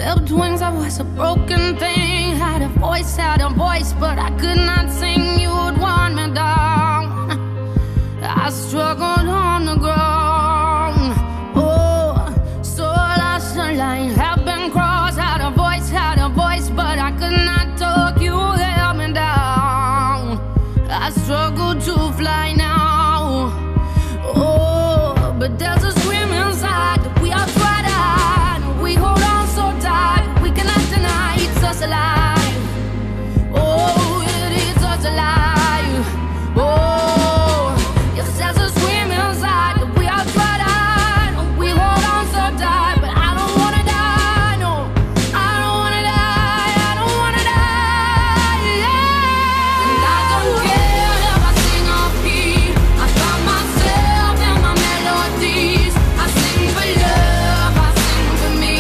Clipped wings, I was a broken thing. Had a voice, but I could not sing. You would want me down. I struggled on the ground. Oh, so lost the line, have been crossed. Had a voice, but I could not talk. You held me down. I struggle to fly now. Oh, but there's a scream inside that we are frightened. We hold on so tight, we cannot deny it's us alive. Oh, it is us alive. Oh, yes, there's a scream inside that we are frightened. We hold on so tight, but I don't wanna die. No, I don't wanna die. I don't wanna die. Yeah. And I don't care if I sing off key. I found myself in my melodies. I sing for love, I sing for me.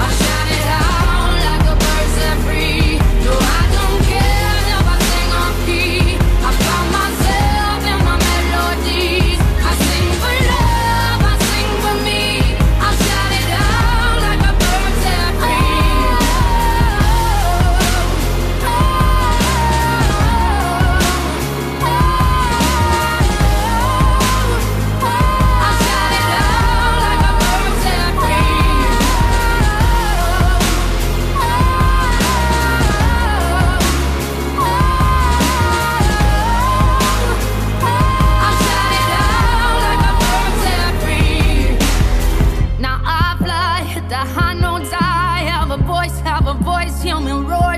I shout it out like a bird set free. No, I don't care if I sing off key. I found myself in my melodies. I sing for love, I sing for me. I shout it out like a bird set free. I shout it out like a bird set free. I shout it out like a bird set free. Now I fly, hit the high notes. I have a voice, hear me roar.